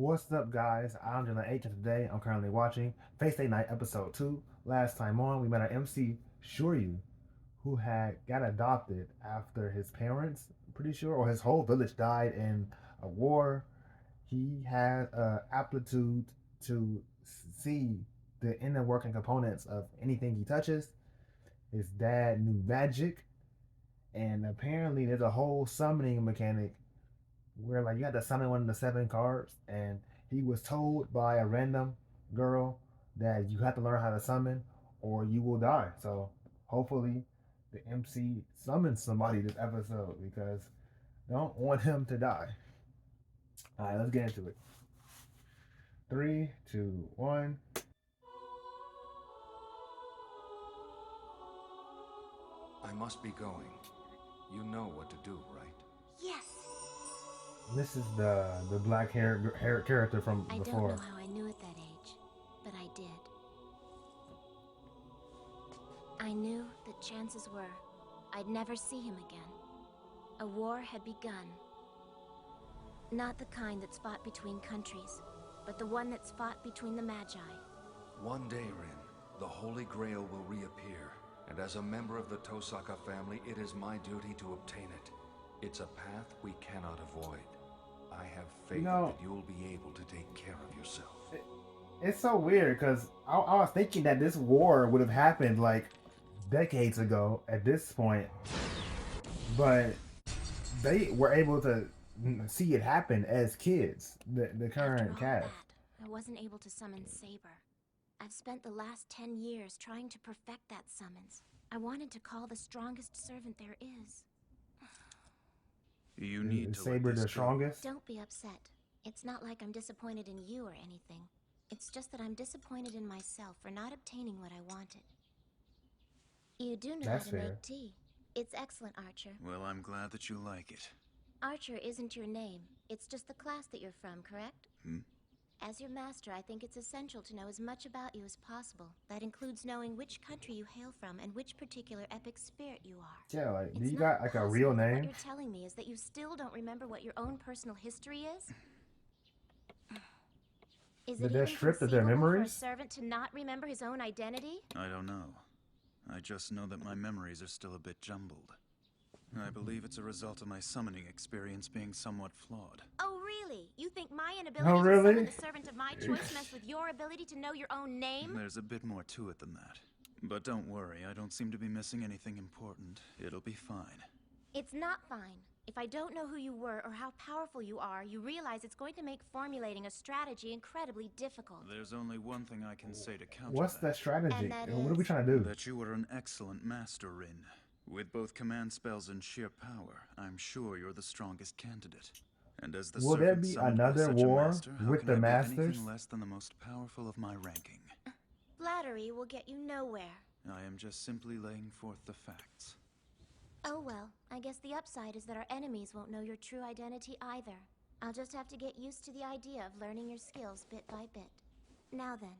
What's up, guys? I'm Jonah H, and today I'm currently watching Face Day Night Episode 2. Last time on, we met our MC, Shoryu, who had got adopted after his parents, I'm pretty sure, or his whole village died in a war. He had aptitude to see the inner working components of anything he touches. His dad knew magic, and apparently there's a whole summoning mechanic where like you had to summon one of the seven cards, and he was told by a random girl that you have to learn how to summon or you will die. So hopefully the MC summons somebody this episode because I don't want him to die. All right, let's get into it. Three, two, one. I must be going. You know what to do, right? Yes. This is the black hair character from I don't know before. how I knew at that age, but I did. I knew that chances were I'd never see him again. A war had begun. Not the kind that's fought between countries, but the one that's fought between the Magi. One day, Rin, the Holy Grail will reappear, and as a member of the Tosaka family, it is my duty to obtain it. It's a path we cannot avoid. I have faith that you'll be able to take care of yourself. It's so weird because I was thinking that this war would have happened like decades ago at this point, but they were able to see it happen as kids. The current After all cast. that, I wasn't able to summon Saber. I've spent the last 10 years trying to perfect that summons. I wanted to call the strongest servant there is. You need to Saber let this the go. strongest. Don't be upset. It's not like I'm disappointed in you or anything. It's just that I'm disappointed in myself for not obtaining what I wanted. You do know That's how to fair. make tea. It's excellent, Archer. Well, I'm glad that you like it. Archer isn't your name. It's just the class that you're from, correct? As your master, I think it's essential to know as much about you as possible. That includes knowing which country you hail from and which particular epic spirit you are. Yeah, like do It's you not got like a real possible that What name? you're telling me is that you still don't remember what your own personal history is? Is it That they're even stripped of their conceivable for a memories? servant to not remember his own identity? I don't know. I just know that my memories are still a bit jumbled. I believe it's a result of my summoning experience being somewhat flawed. Oh, really? You think my inability Oh, to really? summon the servant of my choice messed with your ability to know your own name? There's a bit more to it than that. But don't worry, I don't seem to be missing anything important. It'll be fine. It's not fine. If I don't know who you were or how powerful you are, you realize it's going to make formulating a strategy incredibly difficult. There's only one thing I can say to counter What's that. that strategy? And that What are is? we trying to do? That you are an excellent master, Rin. With both command spells and sheer power, I'm sure you're the strongest candidate. And as the Will there servant be summoned by another such a war master, how with can the I be masters? anything less than the most powerful of my ranking? Flattery will get you nowhere. I am just simply laying forth the facts. Oh well, I guess the upside is that our enemies won't know your true identity either. I'll just have to get used to the idea of learning your skills bit by bit. Now then,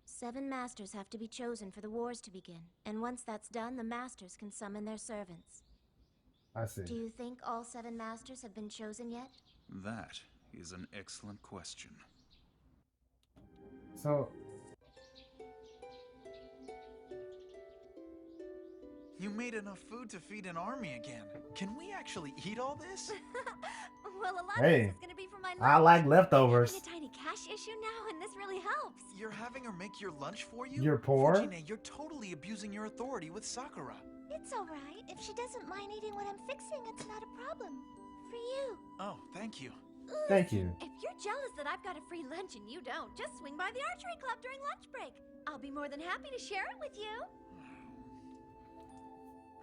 7 masters have to be chosen for the wars to begin, and once that's done, the masters can summon their servants. I see. Do you think all 7 masters have been chosen yet? That is an excellent question. So You made enough food to feed an army again. Can we actually eat all this? Well, a lot Hey, of this is gonna be for my lunch. I like I'm leftovers. having a tiny cash issue now, and this really helps. You're having her make your lunch for you? You're poor? Fujine, you're totally abusing your authority with Sakura. It's all right. If she doesn't mind eating what I'm fixing, it's not a problem. For you. Oh, thank you. Thank you. If you're jealous that I've got a free lunch and you don't, just swing by the archery club during lunch break. I'll be more than happy to share it with you.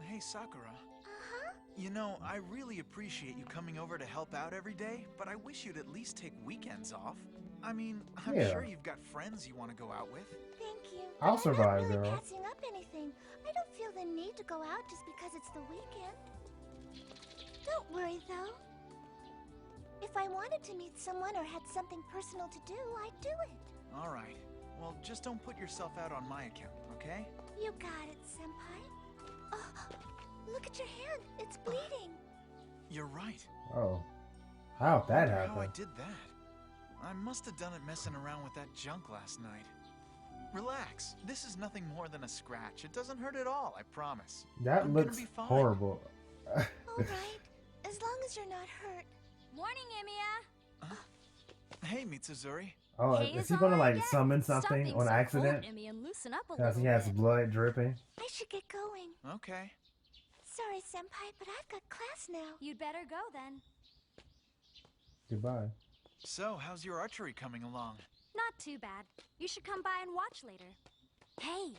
Hey, Sakura. Uh-huh. You know, I really appreciate you coming over to help out every day, but I wish you'd at least take weekends off. I mean, I'm Yeah. sure you've got friends you want to go out with. Thank you. I'll But survive, I'm not really girl. passing up anything. I don't feel the need to go out just because it's the weekend. Don't worry, though. If I wanted to meet someone or had something personal to do, I'd do it. All right. Well, just don't put yourself out on my account, okay? You got it, Senpai. Oh, look at your hand. It's bleeding. You're right. Oh, how'd that Wonder how I happen? did that. I must have done it messing around with that junk last night. Relax. This is nothing more than a scratch. It doesn't hurt at all, I promise. That I'm gonna looks be fine. horrible. All right, as long as you're not hurt. Morning, Emiya. Hey, Mitsuzuri. Oh, Hey, is is he all gonna I like get. summon Stop something being on so accident? cold, Emi, and loosen up a Because he little has bit. blood dripping. I should get going. Okay. Sorry, Senpai, but I've got class now. You'd better go then. Goodbye. So, how's your archery coming along? Not too bad. You should come by and watch later. Hey,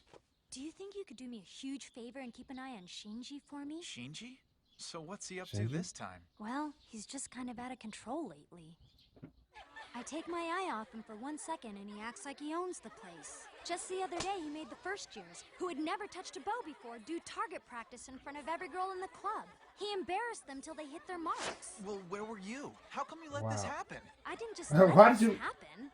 do you think you could do me a huge favor and keep an eye on Shinji for me? Shinji? So what's he up to Shinji? this time? Well, he's just kind of out of control lately. I take my eye off him for 1 second and he acts like he owns the place. Just the other day, he made the first years, who had never touched a bow before, do target practice in front of every girl in the club. He embarrassed them till they hit their marks. Well, where were you? How come you let this Wow. happen? I didn't just Why let did this you- happen.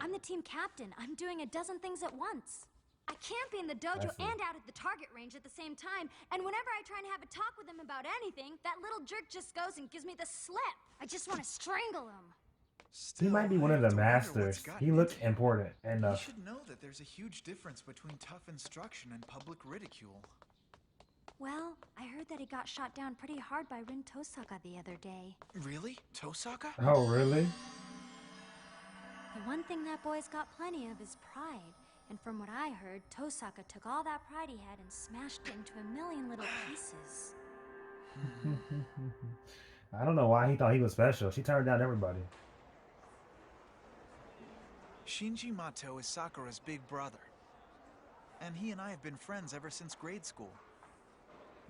I'm the team captain. I'm doing a dozen things at once. I can't be in the dojo I see. and out at the target range at the same time. And whenever I try and have a talk with him about anything, that little jerk just goes and gives me the slip. I just want to strangle him. He might be one of the masters. He looks important You enough. should know that there's a huge difference between tough instruction and public ridicule. Well, I heard that he got shot down pretty hard by Rin Tosaka the other day. Really? Tosaka? Oh, really? The one thing that boy's got plenty of is pride. And from what I heard, Tosaka took all that pride he had and smashed it into a million little pieces. I don't know why he thought he was special. She turned down everybody. Shinji Mato is Sakura's big brother. And he and I have been friends ever since grade school.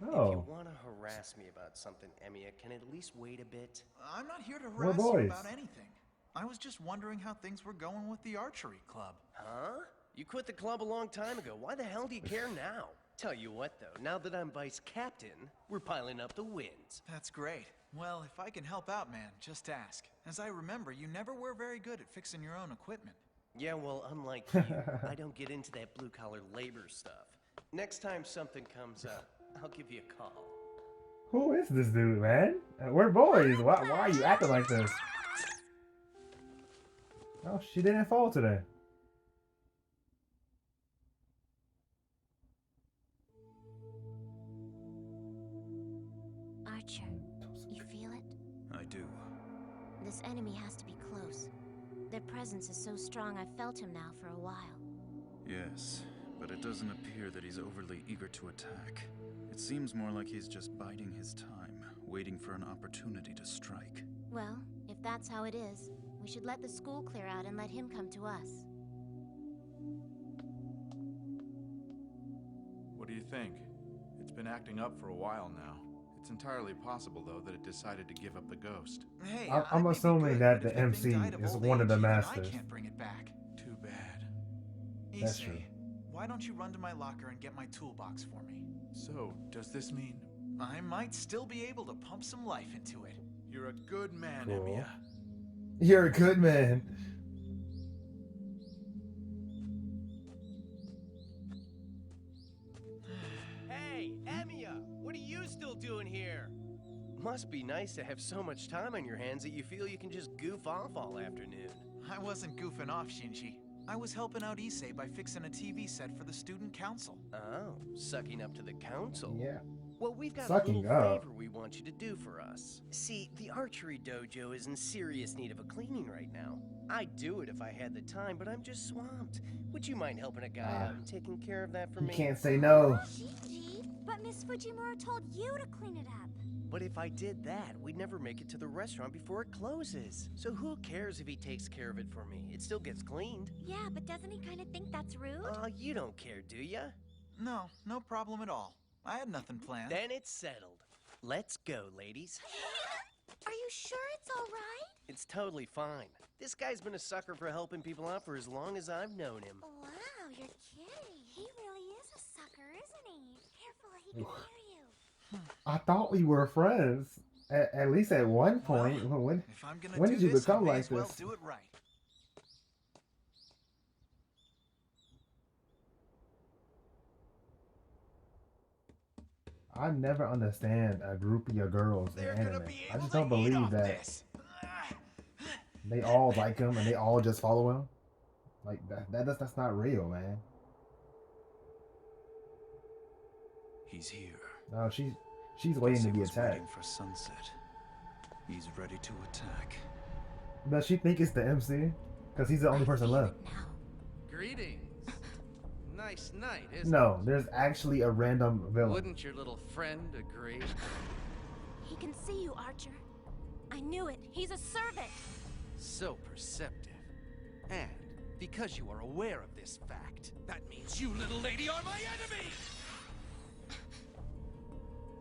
If you Oh, want to harass me about something, Emiya, can at least wait a bit? I'm not here to We're harass you boys. about anything. I was just wondering how things were going with the archery club. Huh? You quit the club a long time ago. Why the hell do you care now? Tell you what, though, now that I'm vice captain, we're piling up the wins. That's great. Well, if I can help out, man, just ask. As I remember, you never were very good at fixing your own equipment. Yeah, well, unlike you, I don't get into that blue-collar labor stuff. Next time something comes up, I'll give you a call. who is this dude, man? We're boys. Why are you acting like this? Oh, she didn't fall today. Archer, you feel it? I do. This enemy has to be close. Their presence is so strong I've felt him now for a while. Yes, but it doesn't appear that he's overly eager to attack. It seems more like he's just biding his time, waiting for an opportunity to strike. Well, if that's how it is, we should let the school clear out and let him come to us. What do you think? It's been acting up for a while now. It's entirely possible, though, that it decided to give up the ghost. Hey, I'm I may be assuming good, that but the if thing MC died of is old one of the age, even masters. I can't bring it back. Too bad. That's Issei, true. why don't you run to my locker and get my toolbox for me? So, does this mean I might still be able to pump some life into it. you're a good man, Cool. Emiya? You're a good man. Hey, Emiya! What are you still doing here? Must be nice to have so much time on your hands that you feel you can just goof off all afternoon. I wasn't goofing off, Shinji. I was helping out Issei by fixing a TV set for the student council. Oh, sucking up to the council. Yeah. Well, we've got Sucking a little up. favor we want you to do for us. See, the archery dojo is in serious need of a cleaning right now. I'd do it if I had the time, but I'm just swamped. Would you mind helping a guy out and taking care of that for You me? can't say no. Shinji, But Miss Fujimura told you to clean it up. But if I did that, we'd never make it to the restaurant before it closes. So who cares if he takes care of it for me? It still gets cleaned. yeah, but doesn't he kind of think that's rude? Oh, you don't care, do ya? No, no problem at all. I had nothing planned. Then it's settled. Let's go, ladies. Are you sure it's all right? It's totally fine. This guy's been a sucker for helping people out for as long as I've known him. Wow, you're kidding. He really is a sucker, isn't he? Careful, he can hear you. I thought we were friends. At least at one point. When If I'm gonna when do did you this, become I may like as well this? do it right. I never understand a groupie of girls in They're gonna anime. be I able just to don't eat believe off that. this. they all like him and they all just follow him. Like that's not real, man. He's here. No, she's waiting Guess to he be was attacked. waiting for sunset. He's ready to attack. Does she think it's the MC? Because he's the only person left. Greetings. Nice night, isn't No, there's actually a random it? villain. Wouldn't your little friend agree? He can see you, Archer. I knew it. He's a servant. So perceptive. And because you are aware of this fact, that means you, little lady, are my enemy!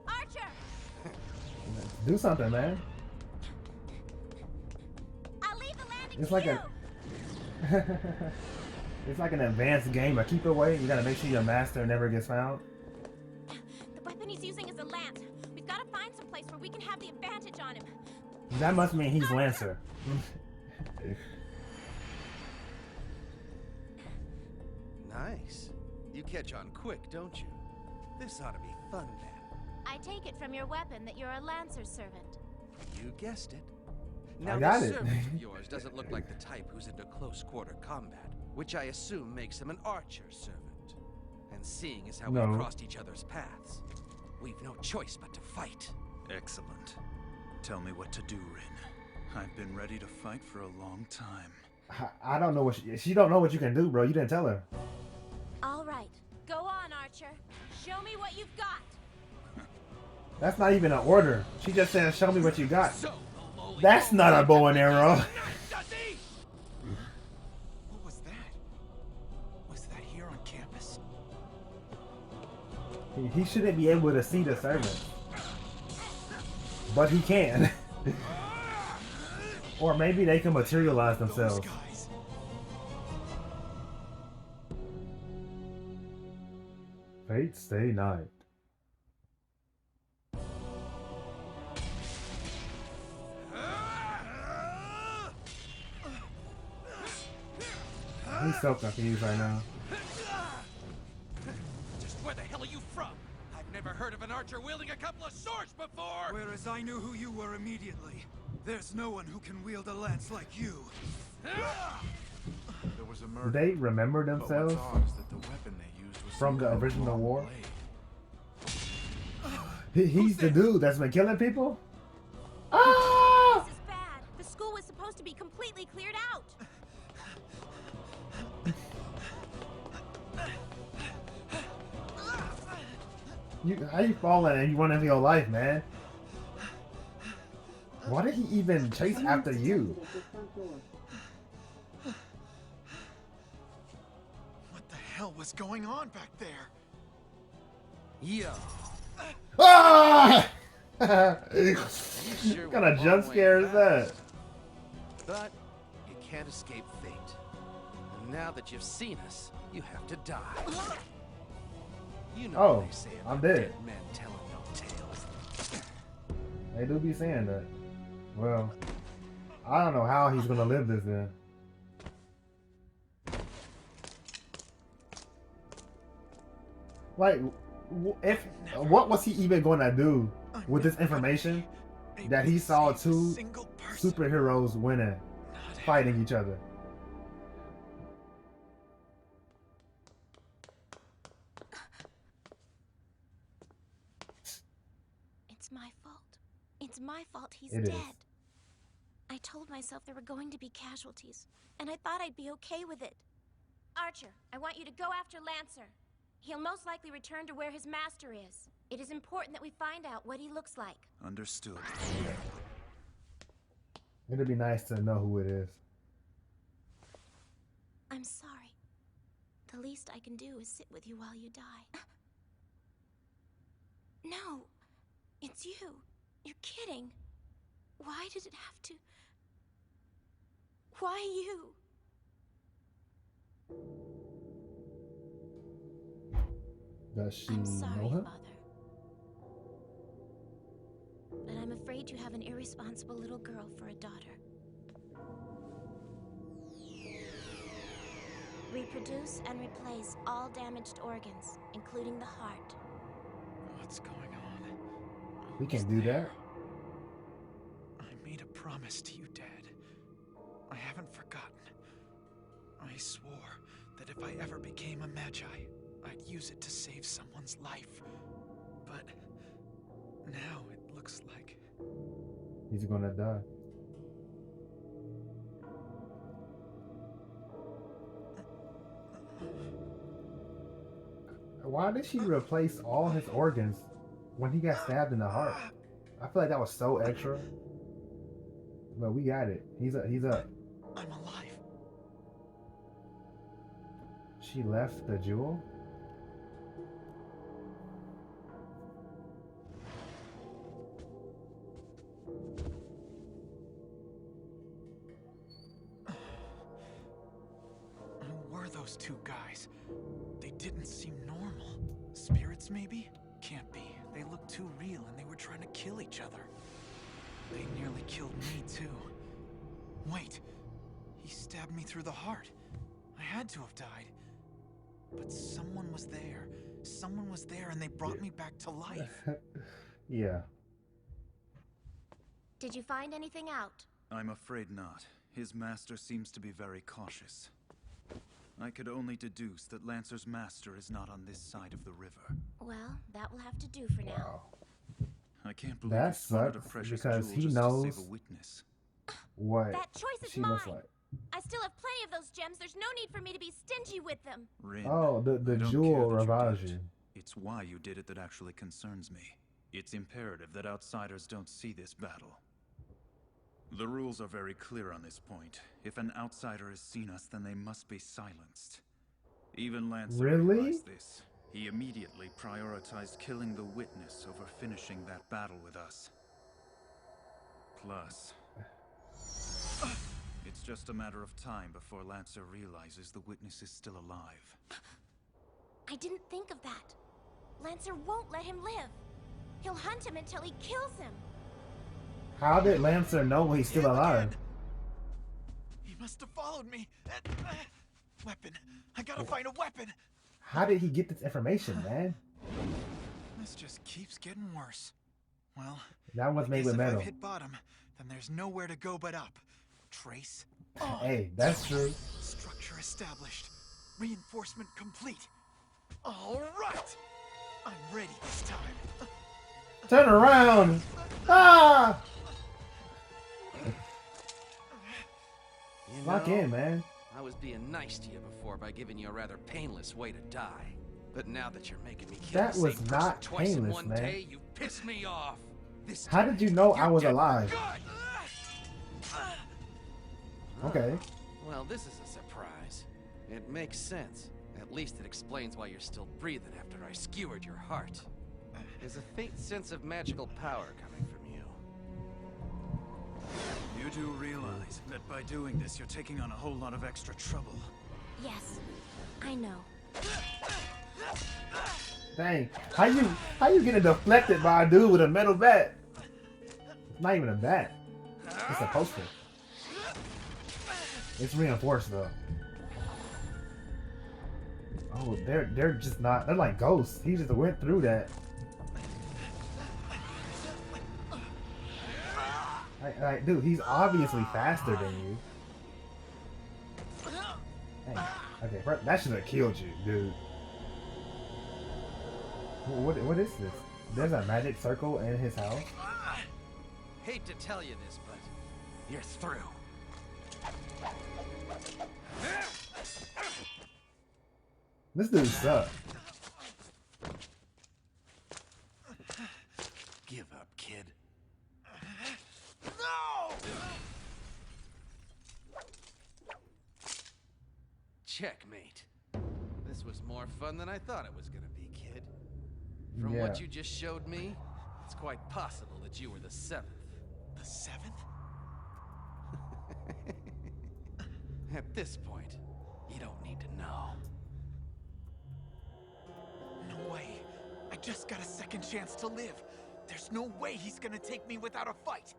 Archer! Do something, man. I'll leave the landing It's to like you. It's like an advanced game. A keep away. You gotta make sure your master never gets found. The weapon he's using is a lance. We've got to find some place where we can have the advantage on him. That must mean he's Lancer. Nice. You catch on quick, don't you? This ought to be fun then. I take it from your weapon that you're a Lancer servant. You guessed it. I Now, got this it. servant of yours doesn't look like the type who's into close quarter combat, which I assume makes him an archer servant. And seeing as how No. we've crossed each other's paths, we've no choice but to fight. Excellent. Tell me what to do, Rin. I've been ready to fight for a long time. I don't know what she don't know what you can do, bro. You didn't tell her. All right. Go on, Archer. Show me what you've got. That's not even an order. She just said, "Show me what you got." So, the lowly That's not a bow and arrow. What was that? Was that here on campus? He shouldn't be able to see the servant, but he can. Or maybe they can materialize themselves. Those guys. Fate stay night. He's so confused right now. Just where the hell are you from? I've never heard of an archer wielding a couple of swords before! Whereas I knew who you were immediately. There's no one who can wield a lance like you. There was a Do murder. they remember But what's themselves odd is that the weapon they used was from some the kind of original long war? blade. He's the dude that's been killing people? Ah! This is bad. The school was supposed to be completely cleared out. How you falling and you running for your life, man? Why did he even chase after you? What the hell was going on back there? Yo. Ah! Sure What kind of went a jump long way scare is that? fast. But you can't escape fate. And now that you've seen us, you have to die. You know Oh, what they say about I'm dead. dead men telling no tales. They do be saying that. Well, I don't know how he's gonna live this then. Like, what was he even gonna do with this information that he saw two superheroes winning, fighting each other? It's my fault. It's my fault he's It dead. is. I told myself there were going to be casualties, and I thought I'd be okay with it. Archer, I want you to go after Lancer. He'll most likely return to where his master is. It is important that we find out what he looks like. Understood. It'd be nice to know who it is. I'm sorry. The least I can do is sit with you while you die. No, it's you. You're kidding. Why did it have to... Why you? Does she I'm sorry, know him? Mother. But I'm afraid you have an irresponsible little girl for a daughter. Reproduce and replace all damaged organs, including the heart. What's going on? We can do that. I made a promise to you, Dad. haven't forgotten. I swore that if I ever became a Magi, I'd use it to save someone's life. But now it looks like he's gonna die. Why did she replace all his organs when he got stabbed in the heart? I feel like that was so extra. But we got it. He's up. I'm alive. She left the jewel? Who were those two guys? They didn't seem normal. Spirits, maybe? Can't be. They looked too real and they were trying to kill each other. They nearly killed me, too. Wait. He stabbed me through the heart. I had to have died. But someone was there. Someone was there and they brought me back to life. Yeah. Did you find anything out? I'm afraid not. His master seems to be very cautious. I could only deduce that Lancer's master is not on this side of the river. Well, that will have to do for now. Wow. I can't believe That he spotted a sucks precious because jewel he just knows to save a witness. what That choice is she mine. looks like. I still have plenty of those gems. There's no need for me to be stingy with them. Rin, Oh, the I don't jewel care that revives did it. you. It's why you did it that actually concerns me. It's imperative that outsiders don't see this battle. The rules are very clear on this point. If an outsider has seen us, then they must be silenced. Even Lancer Really? realized this. He immediately prioritized killing the witness over finishing that battle with us. Plus, it's just a matter of time before Lancer realizes the witness is still alive. I didn't think of that. Lancer won't let him live. He'll hunt him until he kills him. How did Lancer know he's still alive? He must have followed me. Weapon. I gotta find a weapon. How did he get this information, man? This just keeps getting worse. Well, That was I made guess with if metal. I've hit bottom, then there's nowhere to go but up. Trace on. Hey, that's true. Structure established. Reinforcement complete. All right. I'm ready this time. Turn around! Ah! You Lock know, in, man. I was being nice to you before by giving you a rather painless way to die. But now that you're making me kill That the was same person not twice in painless, one man. day, you piss me off. This How time, did you know I you're was dead for alive? good. Okay. Well, this is a surprise. It makes sense. At least it explains why you're still breathing after I skewered your heart. There's a faint sense of magical power coming from you. You do realize that by doing this, you're taking on a whole lot of extra trouble. Yes, I know. Dang. How you getting deflected by a dude with a metal bat? It's not even a bat. It's a poster. It's reinforced though. Oh, they're just not. They're like ghosts. He just went through that. Like, dude, he's obviously faster than you. Dang. Okay, that should have killed you, dude. What is this? There's a magic circle in his house. Hate to tell you this, but you're through. This dude sucks. Give up, kid. No! Checkmate. This was more fun than I thought it was gonna be, kid. From Yeah. what you just showed me, it's quite possible that you were the seventh. The seventh? At this point, you don't need to know. No way. I just got a second chance to live. There's no way he's gonna take me without a fight.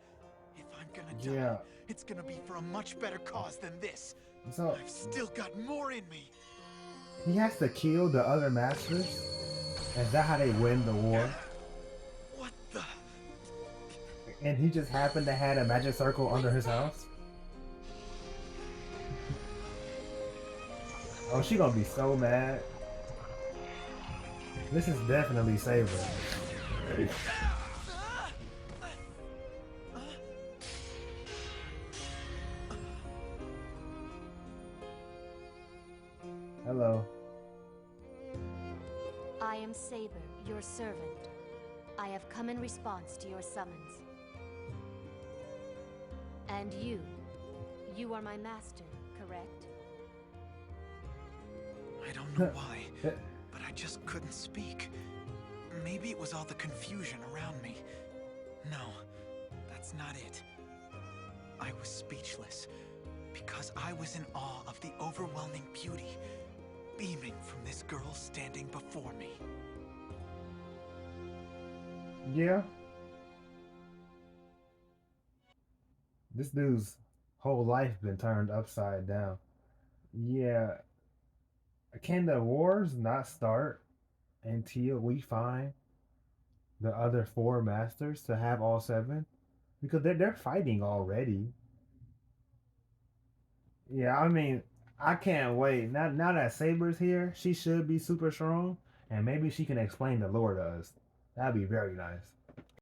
If I'm gonna die, Yeah. it's gonna be for a much better cause than this. So I've still got more in me. he has to kill the other masters. Is that how they win the war? What the? And he just happened to have a magic circle under his house. Oh, she gonna be so mad. This is definitely Saber. Hello. I am Saber, your servant. I have come in response to your summons. And you are my master, correct? I don't know why, but I just couldn't speak. Maybe it was all the confusion around me. No, that's not it. I was speechless because I was in awe of the overwhelming beauty beaming from this girl standing before me. Yeah. This dude's whole life been turned upside down. Yeah. Can the wars not start until we find the other four masters to have all seven? Because they're fighting already. Yeah, I mean, I can't wait. Now that Saber's here, she should be super strong, and maybe she can explain the lore to us. That'd be very nice.